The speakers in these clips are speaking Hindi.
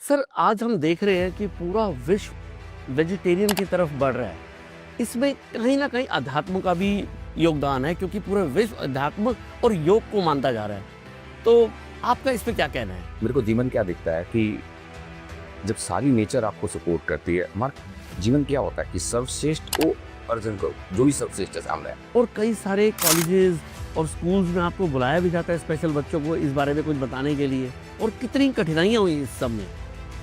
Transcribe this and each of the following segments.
सर, आज हम देख रहे हैं कि पूरा विश्व वेजिटेरियन की तरफ बढ़ रहा है। इसमें कहीं न कहीं अध्यात्म का भी योगदान है क्योंकि पूरा विश्व अध्यात्म और योग को मानता जा रहा है। तो आपका इस पे क्या कहना है? मेरे को जीवन क्या दिखता है कि जब सारी नेचर आपको सपोर्ट करती है, हमारा जीवन क्या होता है कि सर्वश्रेष्ठ को अर्जन करो, जो भी सर्वश्रेष्ठ है सामने है। और कई सारे कॉलेजेस और स्कूल्स में आपको बुलाया भी जाता है स्पेशल बच्चों को इस बारे में कुछ बताने के लिए। और कितनी कठिनाइयाँ हुई इस सब में।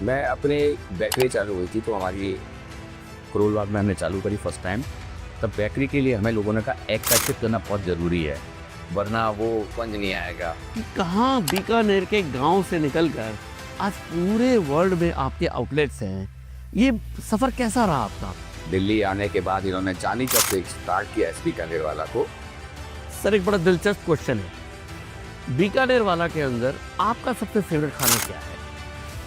मैं अपने बेकरी चालू हुई थी तो हमारी करोल बाग में हमने चालू करी फर्स्ट टाइम। तब बेकरी के लिए हमें लोगों ने कहा एग पैकेट करना बहुत ज़रूरी है, वरना वो पंज नहीं आएगा। कि कहाँ बीकानेर के गाँव से निकलकर आज पूरे वर्ल्ड में आपके आउटलेट्स हैं। ये सफ़र कैसा रहा आपका? दिल्ली आने के बाद इन्होंने चांदनी चौक से स्टार्ट किया एसपी बीकानेर वाला को। सर, एक बड़ा दिलचस्प क्वेश्चन है। बीकानेर वाला के अंदर आपका सबसे फेवरेट खाना क्या है?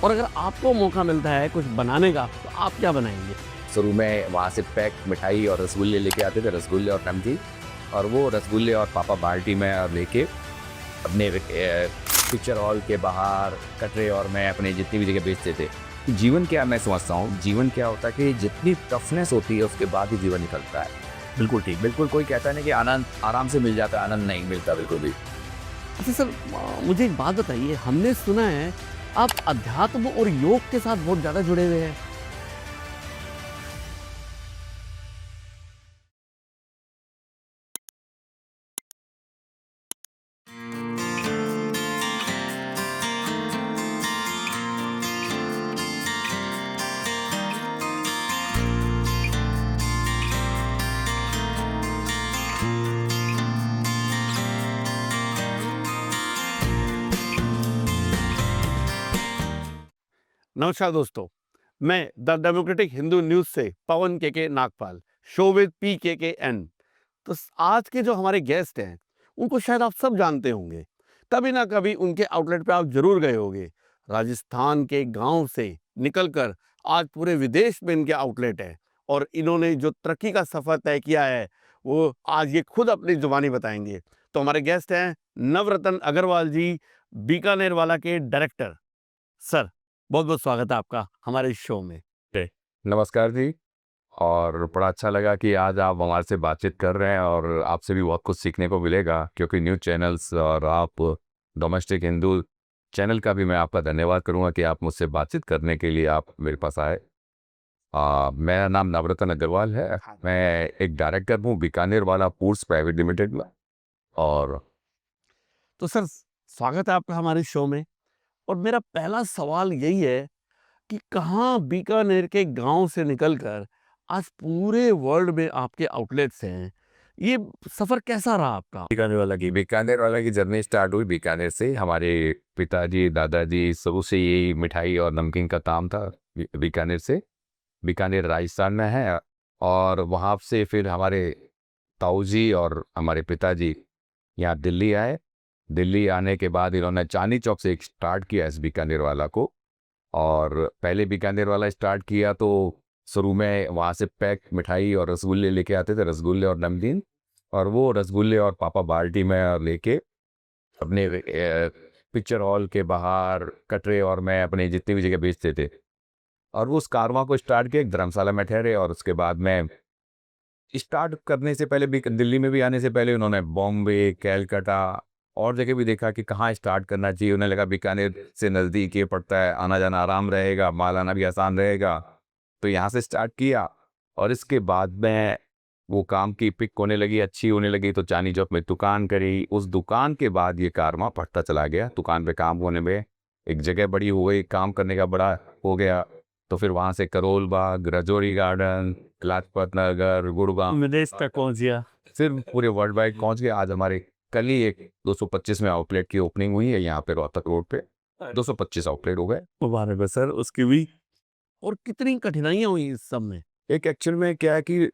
और अगर आपको मौका मिलता है कुछ बनाने का तो आप क्या बनाएंगे? शुरू में वहाँ से पैक मिठाई और रसगुल्ले लेके आते थे, रसगुल्ले और नमकीन, और वो रसगुल्ले और पापा बाल्टी में और लेके अपने पिक्चर हॉल के बाहर कटरे और मैं अपने जितनी भी जगह बेचते थे। जीवन क्या मैं समझता हूँ, जीवन क्या होता है कि जितनी टफनेस होती है उसके बाद ही जीवन निकलता है। बिल्कुल ठीक, बिल्कुल कोई कहता नहीं कि आनंद आराम से मिल जाता है, आनंद नहीं मिलता बिल्कुल भी। अच्छा सर, मुझे एक बात बताइए। हमने सुना है आप अध्यात्म और योग के साथ बहुत ज़्यादा जुड़े हुए हैं। नमस्कार दोस्तों, मैं द डेमोक्रेटिक हिंदू न्यूज़ से पवन के नागपाल, शो विद PKKN। तो आज के जो हमारे गेस्ट हैं, उनको शायद आप सब जानते होंगे। कभी ना कभी उनके आउटलेट पे आप जरूर गए होंगे। राजस्थान के गांव से निकलकर आज पूरे विदेश में इनके आउटलेट है और इन्होंने जो तरक्की का सफ़र तय किया है वो आज ये खुद अपनी जुबानी बताएंगे। तो हमारे गेस्ट हैं नवरत्न अग्रवाल जी, बीकानेर वाला के डायरेक्टर। सर, बहुत बहुत स्वागत है आपका हमारे इस शो में। नमस्कार जी। और बड़ा अच्छा लगा कि आज आप हमारे से बातचीत कर रहे हैं और आपसे भी बहुत कुछ सीखने को मिलेगा, क्योंकि न्यूज़ चैनल्स और आप डोमेस्टिक हिंदू चैनल का भी मैं आपका धन्यवाद करूंगा कि आप मुझसे बातचीत करने के लिए आप मेरे पास आए। मेरा नाम नवरत्न अग्रवाल है। मैं एक डायरेक्टर हूँ बीकानेर वाला फूड्स प्राइवेट लिमिटेड में। और तो सर, स्वागत है आपका हमारे शो में। और मेरा पहला सवाल यही है कि कहाँ बीकानेर के गांव से निकलकर आज पूरे वर्ल्ड में आपके आउटलेट्स हैं। ये सफ़र कैसा रहा आपका? बीकानेर वाला की जर्नी स्टार्ट हुई बीकानेर से। हमारे पिताजी दादाजी शुरू से यही मिठाई और नमकीन का काम था। बीकानेर से, बीकानेर राजस्थान में है। और वहाँ से फिर हमारे ताऊजी और हमारे पिताजी यहाँ दिल्ली आए। दिल्ली आने के बाद इन्होंने चांदनी चौक से एक स्टार्ट किया इस बीकानेर वाला को। और पहले बीकानेर वाला स्टार्ट किया तो शुरू में वहाँ से पैक मिठाई और रसगुल्ले लेके आते थे, रसगुल्ले और नमकीन, और वो रसगुल्ले और पापा बाल्टी में लेके अपने पिक्चर हॉल के बाहर कटरे और मैं अपने जितनी भी जगह बेचते थे। और वो उस कारवां को स्टार्ट किया, एक धर्मशाला में ठहरे। और उसके बाद में स्टार्ट करने से पहले भी, दिल्ली में भी आने से पहले, उन्होंने बॉम्बे, कैलकाटा और जगह भी देखा कि कहाँ स्टार्ट करना चाहिए। उन्हें लगा बीकानेर से नज़दीक ये पड़ता है, आना जाना आराम रहेगा, माल आना भी आसान रहेगा, तो यहाँ से स्टार्ट किया। और इसके बाद में वो काम की पिक होने लगी, अच्छी होने लगी, तो चांदनी चौक में दुकान करी। उस दुकान के बाद ये कारवां बढ़ता चला गया। दुकान पे काम होने में एक जगह बड़ी हो गई, काम करने का बड़ा हो गया। तो फिर वहाँ से करोल बाग, रजौरी गार्डन, लाजपत नगर, गुड़गांव, विदेश तक पहुंच गया। फिर पूरे वर्ल्ड वाइड पहुँच गए। आज हमारे कल ही एक 225 में आउटलेट की ओपनिंग हुई है यहाँ पे रोहतक रोड पे। 225 आउटलेट हो गए। मुबारक हो सर उसकी भी। और कितनी कठिनाइयाँ हुई इस सब में। एक एक्चुअल में क्या है कि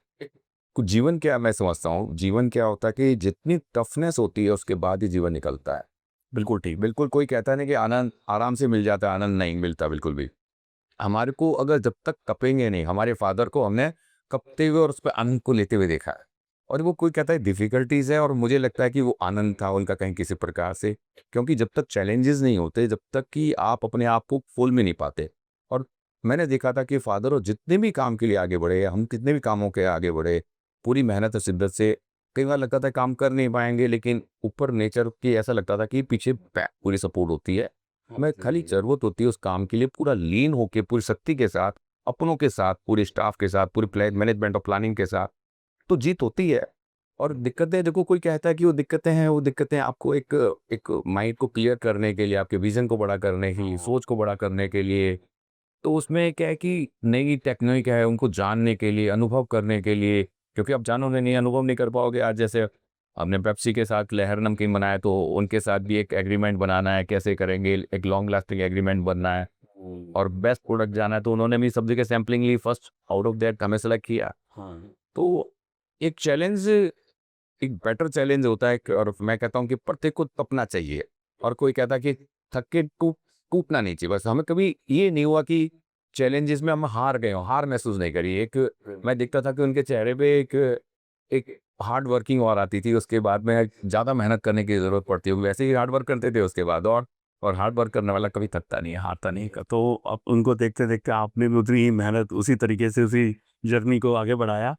कुछ जीवन क्या मैं समझता हूँ, जीवन क्या होता है कि जितनी टफनेस होती है उसके बाद ही जीवन निकलता है। बिल्कुल ठीक। बिल्कुल कोई कहता नहीं कि आनंद आराम से मिल जाता है, आनंद नहीं मिलता बिल्कुल भी। हमारे को अगर जब तक कपेंगे नहीं, हमारे फादर को हमने कपते हुए और उस पर आनंद को लेते हुए देखा है। और वो कोई कहता है डिफिकल्टीज है, और मुझे लगता है कि वो आनंद था उनका कहीं किसी प्रकार से। क्योंकि जब तक चैलेंजेस नहीं होते, जब तक कि आप अपने आप को फूल में नहीं पाते, और मैंने देखा था कि फादर और जितने भी काम के लिए आगे बढ़े, हम कितने भी कामों के आगे बढ़े, पूरी मेहनत और शिद्दत से कई बार लगता था काम कर नहीं पाएंगे, लेकिन ऊपर नेचर की ऐसा लगता था कि पीछे पूरी सपोर्ट होती है, हमें खाली ज़रूरत होती है उस काम के लिए पूरा लीन होके पूरी शक्ति के साथ, अपनों के साथ, पूरे स्टाफ के साथ, पूरी मैनेजमेंट और प्लानिंग के साथ, तो जीत होती है। और दिक्कतें, देखो कोई कहता है कि वो दिक्कतें हैं, वो दिक्कतें आपको एक एक माइंड को क्लियर करने के लिए, आपके विजन को बड़ा करने के लिए, सोच को बड़ा करने के लिए, तो उसमें क्या है कि नई टेक्निक है उनको जानने के लिए, अनुभव करने के लिए, क्योंकि आप जानोगे नहीं, अनुभव नहीं कर पाओगे। आज जैसे हमने पेप्सी के साथ लहर नमकीन बनाया, तो उनके साथ भी एक एग्रीमेंट बनाना है, कैसे करेंगे, एक लॉन्ग लास्टिंग एग्रीमेंट बनना है और बेस्ट प्रोडक्ट जाना है, तो उन्होंने भी सब जगह सैम्पलिंग ली, फर्स्ट आउट ऑफ दैट हमें सेलेक्ट किया। तो एक चैलेंज, एक बेटर चैलेंज होता है और मैं कहता हूँ कि प्रत्येक को तपना चाहिए, और कोई कहता है कि थक के टूटना नहीं चाहिए। बस हमें कभी ये नहीं हुआ कि चैलेंजेस में हम हार गए हों, हार महसूस नहीं करी। एक मैं देखता था कि उनके चेहरे पे एक एक हार्ड वर्किंग और आती थी, उसके बाद में ज़्यादा मेहनत करने की ज़रूरत पड़ती है, वैसे ही हार्ड वर्क करते थे उसके बाद। और हार्ड वर्क करने वाला कभी थकता नहीं है, हारता नहीं है। तो अब उनको देखते-देखते आपने भी उतनी ही मेहनत उसी तरीके से उसी जर्नी को आगे बढ़ाया।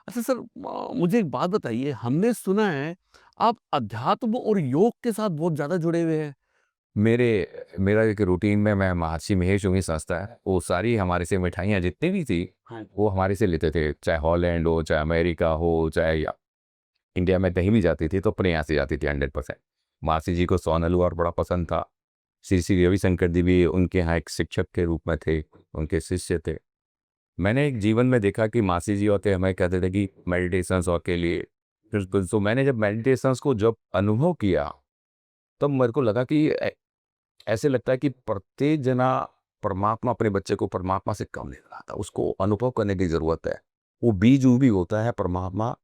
अच्छा सर, मुझे एक बात बताइए, हमने सुना है आप अध्यात्म और योग के साथ बहुत ज़्यादा जुड़े हुए हैं। मेरा एक रूटीन में, मैं महर्षि महेश योगी संस्था है, वो सारी हमारे से मिठाइयाँ जितनी भी थी, वो हमारे से लेते थे, चाहे हॉलैंड हो, चाहे अमेरिका हो, चाहे या इंडिया में कहीं भी जाती थी तो अपने यहाँ से जाती थी 100%। महर्षि जी को सोन हलवा बड़ा पसंद था। श्री श्री रविशंकर जी भी उनके यहाँ एक शिक्षक के रूप में थे, उनके शिष्य थे। मैंने एक जीवन में देखा कि मासी जी होते हमें कहते थे कि मेडिटेशंस और के लिए, बिल्कुल। तो मैंने जब मेडिटेशंस को जब अनुभव किया, तब मेरे को लगा कि ऐसे लगता है कि प्रत्येक जना परमात्मा अपने बच्चे को परमात्मा से कम ले रहा था, उसको अनुभव करने की ज़रूरत है। वो बीज रूपी होता है परमात्मा,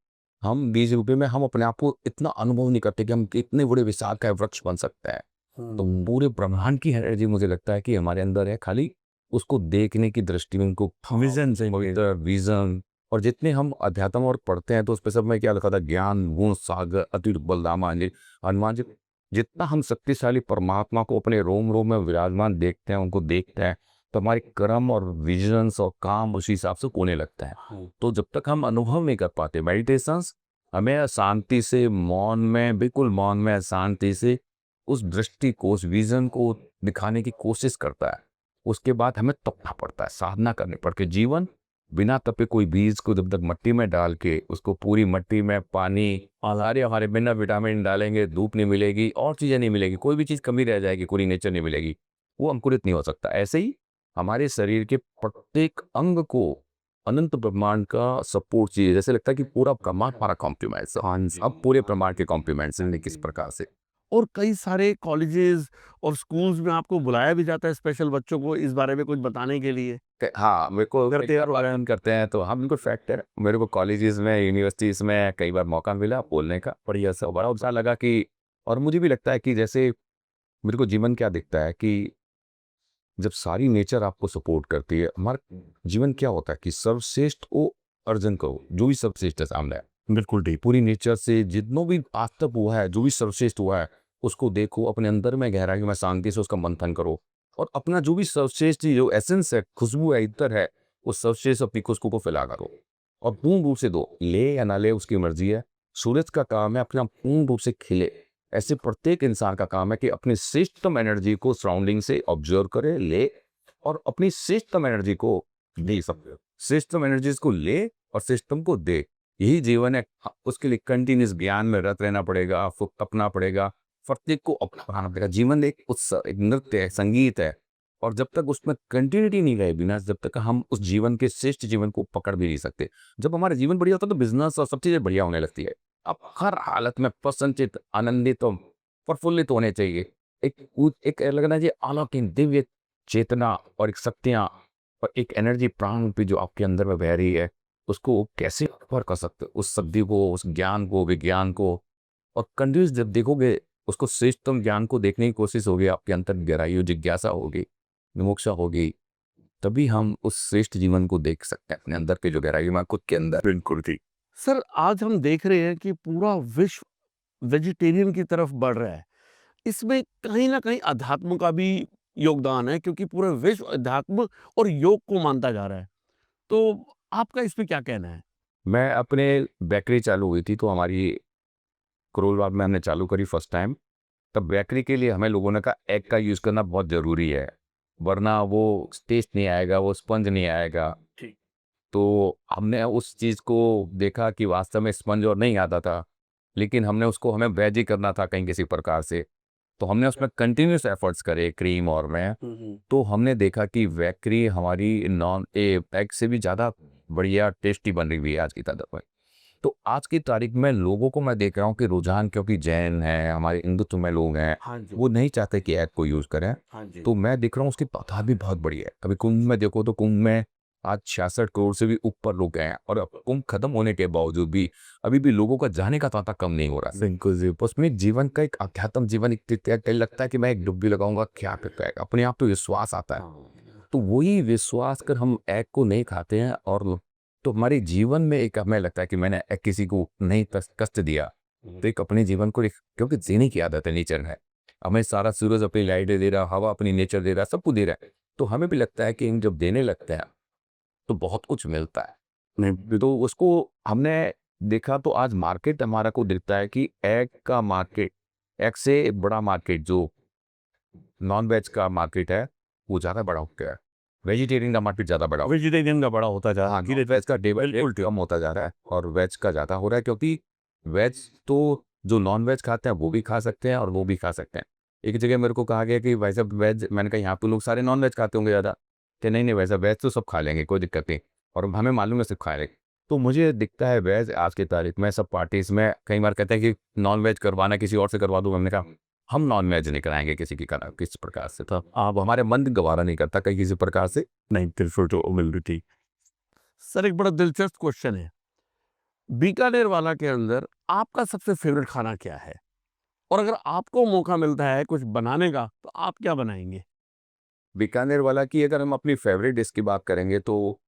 हम बीज रूपी में हम अपने आप को इतना अनुभव नहीं करते कि हम कितने बड़े विशालकाय वृक्ष बन सकते हैं। तो पूरे ब्रह्मांड की एनर्जी मुझे लगता है कि हमारे अंदर है, खाली उसको देखने की दृष्टि में, उनको विज़न चाहिए। विजन। और जितने हम अध्यात्म और पढ़ते हैं तो उस पर सब में क्या लिखा था, ज्ञान गुण सागर अतुल बलरामा जी, हनुमान जी। जितना हम शक्तिशाली परमात्मा को अपने रोम रोम में विराजमान देखते हैं, उनको देखते हैं, तो हमारे कर्म और विजन्स और काम उसी हिसाब से होने लगता है। तो जब तक हम अनुभव नहीं कर पाते मेडिटेशंस, हमें शांति से मौन में, बिल्कुल मौन में शांति से उस दृष्टि को, उस विजन को दिखाने की कोशिश करता है। उसके बाद हमें तपना पड़ता है, साधना करनी पड़ती है। जीवन बिना तपे, कोई बीज को जब तक मट्टी में डाल के उसको पूरी मट्टी में पानी, सारे हमारे बिना विटामिन डालेंगे, धूप नहीं मिलेगी, और चीज़ें नहीं मिलेगी, कोई भी चीज़ कमी रह जाएगी, पूरी नेचर नहीं मिलेगी, वो अंकुरित नहीं हो सकता। ऐसे ही हमारे शरीर के प्रत्येक अंग को अनंत ब्रह्मांड का सपोर्ट चाहिए। जैसे लगता है कि पूरा ब्रह्मांड हमारा कॉम्प्लीमेंट्स, अब पूरे ब्रह्मांड के कॉम्प्लीमेंट्स हैं किस प्रकार से। और कई सारे कॉलेजेस और स्कूल्स में आपको बुलाया भी जाता है स्पेशल बच्चों को इस बारे में कुछ बताने के लिए। हाँ, मेरे को करते हैं, आयोजन करते हैं, तो हाँ बिल्कुल फैक्ट है। मेरे को कॉलेजेस में, यूनिवर्सिटीज़ में कई बार मौका मिला बोलने का, बढ़िया सा बड़ा उत्साह लगा कि, और मुझे भी लगता है कि जैसे मेरे को जीवन क्या दिखता है कि जब सारी नेचर आपको सपोर्ट करती है, हमारा जीवन क्या होता है कि सर्वश्रेष्ठ को अर्जन करो, जो भी सर्वश्रेष्ठ है सामने है, बिल्कुल ठीक। पूरी नेचर से जितना भी आज तक हुआ है, जो भी सर्वश्रेष्ठ हुआ है, उसको देखो, अपने अंदर में गहराई में शांति से उसका मंथन करो, और अपना जो भी सर्वश्रेष्ठ जो एसेंस है, खुशबू है, इतर है, उस सर्वश्रेष्ठ अपनी खुशबू को फैला करो और पूर्ण रूप से दो। ले या ना ले उसकी मर्जी है। सूरज का काम है अपना पूर्ण रूप से खिले, ऐसे प्रत्येक इंसान का काम है कि अपनी श्रेष्ठतम एनर्जी को सराउंडिंग से ऑब्जर्व करे, ले, और अपनी श्रेष्ठतम एनर्जी को दे सकते हो। श्रेष्ठतम एनर्जीज को ले और श्रेष्ठतम को दे, यही जीवन है। उसके लिए कंटिन्यूस ज्ञान में रत रहना पड़ेगा, अपना पड़ेगा, प्रत्येक को अपनाना पड़ेगा। जीवन एक उत्सव, एक नृत्य है, संगीत है, और जब तक उसमें कंटिन्यूटी नहीं रहेगी ना, जब तक हम उस जीवन के श्रेष्ठ जीवन को पकड़ भी नहीं सकते। जब हमारा जीवन बढ़िया होता है तो बिजनेस और सब चीज़ें बढ़िया होने लगती है। आप हर हालत में प्रसन्नचित, आनंदित और प्रफुल्लित होने चाहिए। एक लगना चाहिए अलौकिक दिव्य चेतना और एक शक्तियाँ और एक एनर्जी प्राण रूपी जो आपके अंदर में बह रही है, उसको कैसे कवर कर सकते हो, उस शक्ति को, उस ज्ञान को, विज्ञान को। और कंटिन्यूस जब देखोगे उसको, श्रेष्ठतम ज्ञान को देखने की कोशिश होगी, आपके अंतर गहराई हो, जिज्ञासा होगी, मुमुक्षा होगी, तभी हम उस श्रेष्ठ जीवन को देख सकते हैं अपने अंदर के जो गहराई में, खुद के अंदर। बिल्कुल ठीक। सर, आज हम देख रहे हैं कि पूरा विश्व वेजिटेरियन की तरफ बढ़ रहा है। इसमें कहीं न कहीं अध्यात्म का भी योगदान है क्योंकि पूरे विश्व अध्यात्म और योग को मानता जा रहा है। तो आपका इस पे क्या कहना है? मैं अपने बेकरी चालू हुई थी तो हमारी करोलबाग में हमने चालू करी फर्स्ट टाइम। तब बेकरी के लिए हमें लोगों ने कहा एग का यूज़ करना बहुत ज़रूरी है, वरना वो टेस्ट नहीं आएगा, वो स्पंज नहीं आएगा। ठीक। तो हमने उस चीज़ को देखा कि वास्तव में स्पंज और नहीं आता था, लेकिन हमें वेज ही करना था कहीं किसी प्रकार से। तो हमने उसमें कंटिन्यूस एफर्ट्स करे क्रीम और में, तो हमने देखा कि बेकरी हमारी एग से भी ज़्यादा बढ़िया टेस्टी बन रही है आज की तारीख में। तो आज की तारीख में लोगों को मैं देख रहा हूँ कि रुझान, क्योंकि जैन है, हमारे हिंदुत्व में लोग हैं, हाँ जी। वो नहीं चाहते कि एग को यूज़ करें। हाँ जी। तो मैं देख रहा हूँ उसकी तादाद भी बहुत बड़ी है। अभी कुंभ में देखो तो कुंभ में आज 66 करोड़ से भी ऊपर लोग हैं, और अब कुंभ खत्म होने के बावजूद भी अभी भी लोगों का जाने का तांता कम नहीं हो रहा है। बिल्कुल। उसमें जीवन का एक अध्यात्म जीवन कहीं लगता है कि मैं एक डुबकी लगाऊंगा, क्या करता है, अपने आप तो विश्वास आता है। तो वही विश्वास कर हम एग को नहीं खाते हैं, और तो हमारे जीवन में एक, हमें लगता है कि मैंने किसी को नहीं कष्ट दिया, तो एक अपने जीवन को क्योंकि जीने की आदत है, नेचर है, हमें सारा सूरज अपनी लाइटें दे रहा, हवा अपनी नेचर दे रहा, सब कुछ दे रहा है। तो हमें भी लगता है कि हम जब देने लगते हैं तो बहुत कुछ मिलता है। नहीं, तो उसको हमने देखा, तो आज मार्केट हमारा को दिखता है कि एग का मार्केट, एग से बड़ा मार्केट जो नॉन वेज का मार्केट है वो ज़्यादा बड़ा हो गया है। वेजिटेरियन का मार्केट ज़्यादा बड़ा हो गया है। वेजिटेरियन का बड़ा होता जा रहा हाँ, है। नॉन वेज का टेबल कम होता जा रहा है और वेज का ज़्यादा हो रहा है, क्योंकि वेज तो जो नॉन वेज खाते हैं वो भी खा सकते हैं और वो भी खा सकते हैं। एक जगह मेरे को कहा गया कि भाई साहब वेज, मैंने कहा यहाँ पे लोग सारे नॉन वेज खाते होंगे ज़्यादा, कि नहीं नहीं वैसा वेज तो सब खा लेंगे, कोई दिक्कत नहीं, और हमें मालूम है सिर्फ खा लेंगे। तो मुझे दिखता है वेज आज की तारीख में सब पार्टीज में कई बार कहते हैं कि नॉन वेज करवाना किसी और से करवा दूँ। हमने कहा हम नॉन वेज नहीं कराएंगे किसी की किस प्रकार से, तो आप हमारे मन गवारा नहीं करता कहीं किसी प्रकार से। नहीं, बिल्कुल तो मिल ठीक। सर एक बड़ा दिलचस्प क्वेश्चन है, बीकानेर वाला के अंदर आपका सबसे फेवरेट खाना क्या है? और अगर आपको मौका मिलता है कुछ बनाने का तो आप क्या बनाएंगे? बीकानेर वाला की अगर हम अपनी फेवरेट डिश की बात करेंगे तो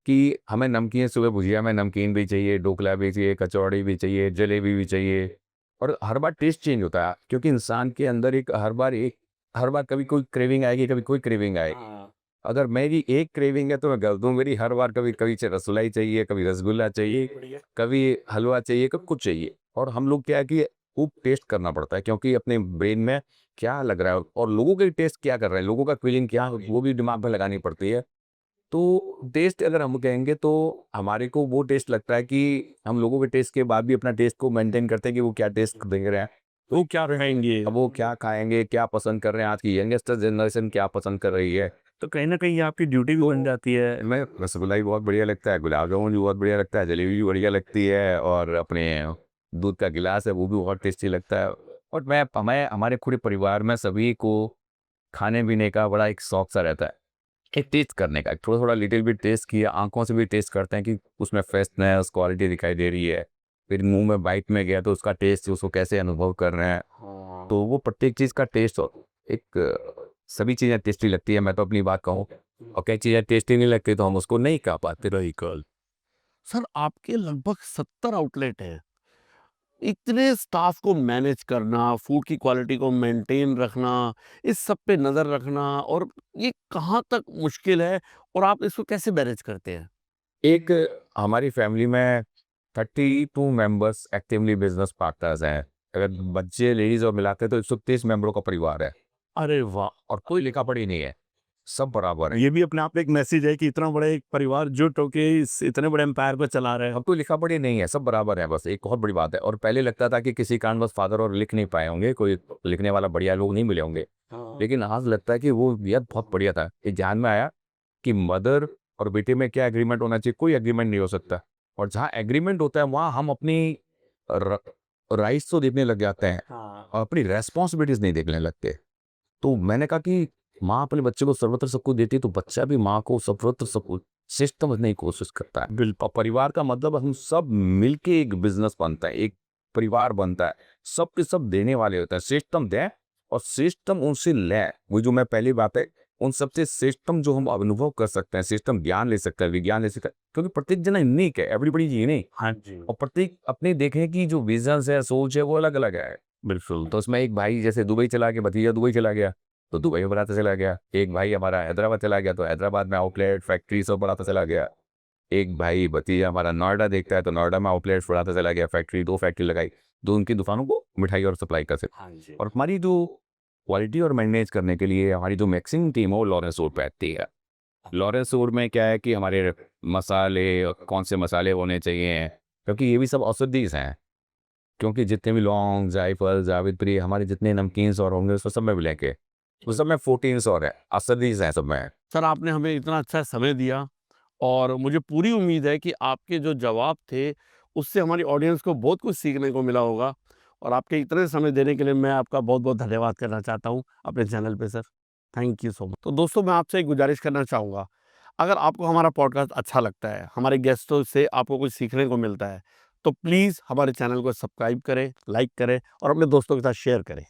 कि हमें नमकीन, सुबह भुजिया में नमकीन भी चाहिए, ढोकला भी चाहिए, कचौड़ी भी चाहिए, जलेबी भी चाहिए, और हर बार टेस्ट चेंज होता है क्योंकि इंसान के अंदर हर बार कभी कोई क्रेविंग आएगी, कभी कोई क्रेविंग आएगी। अगर मेरी एक क्रेविंग है तो मैं गलत हूँ, मेरी हर बार कभी कभी रसमलाई चाहिए, कभी रसगुल्ला चाहिए, कभी हलवा चाहिए, कभी कुछ चाहिए। और हम लोग क्या है कि खूब टेस्ट करना पड़ता है क्योंकि अपने ब्रेन में क्या लग रहा है और लोगों के टेस्ट क्या कर रहे हैं, लोगों का फीलिंग क्या है, वो भी दिमाग में लगानी पड़ती है। तो टेस्ट अगर हम कहेंगे तो हमारे को वो टेस्ट लगता है कि हम लोगों के टेस्ट के बाद भी अपना टेस्ट को मेंटेन करते हैं कि वो क्या टेस्ट देख रहे हैं, वो क्या रहेंगे? अब वो क्या खाएंगे, क्या पसंद कर रहे हैं, आज की यंगस्टर जनरेशन क्या पसंद कर रही है। तो कहीं ना कहीं आपकी ड्यूटी भी बन जाती है। मैं रसगुल्ला भी बहुत बढ़िया लगता है, गुलाब जामुन भी बहुत बढ़िया लगता है, जलेबी भी बढ़िया लगती है, और अपने दूध का गिलास है वो भी बहुत टेस्टी लगता है। और मैं हमारे पूरे परिवार में सभी को खाने पीने का बड़ा एक शौक सा रहता है, एक टेस्ट करने का, थोड़ा थोड़ा लिटिल बिट टेस्ट किया, आंखों से भी टेस्ट करते हैं कि उसमें फ्रेशनेस क्वालिटी दिखाई दे रही है, फिर मुंह में बाइट में गया तो उसका टेस्ट उसको कैसे अनुभव कर रहे हैं। तो वो प्रत्येक चीज़ का टेस्ट सभी चीज़ें टेस्टी लगती है, मैं तो अपनी बात कहूँ, और कई चीज़ें टेस्टी नहीं लगती तो हम उसको नहीं खा पाते। रही कल। सर आपके लगभग 70 आउटलेट हैं, इतने स्टाफ को मैनेज करना, फूड की क्वालिटी को मेंटेन रखना, इस सब पे नज़र रखना, और ये कहाँ तक मुश्किल है और आप इसको कैसे मैनेज करते हैं? एक हमारी फैमिली में 32 मेंबर्स एक्टिवली बिजनेस पार्टनर्स हैं। अगर बच्चे लेडीज और मिलाते हैं तो 130 मेंबरों का परिवार है, अरे वाह! और कोई लिखा पढ़ी नहीं है, सब बराबर है। ये भी अपने आप में एक मैसेज है कि इतना बड़ा एक परिवार जुट होके इस इतने बड़े एम्पायर को चला रहे हैं। अब कोई लिखा पढ़ी नहीं है, सब बराबर है, बस एक बहुत बड़ी बात है। और पहले लगता था कि किसी कारणवश फादर और लिख नहीं पाए होंगे, कोई लिखने वाला बढ़िया लोग नहीं मिले होंगे, लेकिन आज लगता है कि वो यार बहुत बढ़िया था। ये ध्यान में आया कि मदर और बेटे में क्या एग्रीमेंट होना चाहिए, कोई एग्रीमेंट नहीं हो सकता, और जहाँ एग्रीमेंट होता है वहाँ हम अपनी राइट्स तो देखने लग जाते हैं और अपनी रेस्पॉन्सिबिलिटीज नहीं देखने लगते। तो मैंने कहा कि माँ अपने बच्चे को सर्वत्र सब कुछ देती है तो बच्चा भी माँ को सर्वत्र सब कुछ सिस्टम समझने की कोशिश करता है। बिल्कुल। और परिवार का मतलब हम सब मिलके एक बिजनेस बनता है, एक परिवार बनता है, सब के सब देने वाले होते हैं, सिस्टम दें और सिस्टम उनसे लें। वो जो मैं पहली बात है, उन सबसे सिस्टम जो हम अनुभव कर सकते हैं, सिस्टम ज्ञान ले सकता है, विज्ञान ले सकता है, क्योंकि प्रत्येक जना यूनिक है, एवरीबडी यूनिक, हाँ जी। और प्रत्येक अपने देखें कि जो विजन है, सोच है, वो अलग अलग है। बिल्कुल। तो उसमें एक भाई जैसे दुबई चला गया, भतीजा दुबई चला गया, तो दुबई में बढ़ाता चला गया। एक भाई हमारा हैदराबाद चला गया, तो हैदराबाद में आउटलेट फैक्ट्री सब बढ़ाता चला गया। एक भाई भतीजा हमारा नोएडा देखता है, तो नोएडा में आउटलेट्स बढ़ाता चला गया, फैक्ट्री 2 फैक्ट्री लगाई, तो उनकी दुकानों को मिठाई और सप्लाई कर सके। हाँ जी। और हमारी जो क्वालिटी और मैनेज करने के लिए हमारी जो मिक्सिंग टीम है वो लॉरेंस रोड पे आती है। लॉरेंस रोड में क्या है कि हमारे मसाले, कौन से मसाले होने चाहिए, क्योंकि ये भी सब औषधीज हैं, क्योंकि जितने भी लौंग, जायफल, जावित्री, हमारे जितने नमकीन्स और होंगे उसको सब में मिलेंगे, उस सब में 14 और है, औषधीज हैं सब में। सर आपने हमें इतना अच्छा समय दिया और मुझे पूरी उम्मीद है कि आपके जो जवाब थे उससे हमारी ऑडियंस को बहुत कुछ सीखने को मिला होगा और आपके इतने समय देने के लिए मैं आपका बहुत बहुत धन्यवाद करना चाहता हूँ अपने चैनल पे sir. Thank you so much. तो दोस्तों मैं आपसे एक गुजारिश करना चाहूँगा, अगर आपको हमारा पॉडकास्ट अच्छा लगता है, हमारे गेस्टों से आपको कुछ सीखने को मिलता है, तो प्लीज़ हमारे चैनल को सब्सक्राइब करें, लाइक करें और अपने दोस्तों के साथ शेयर करें।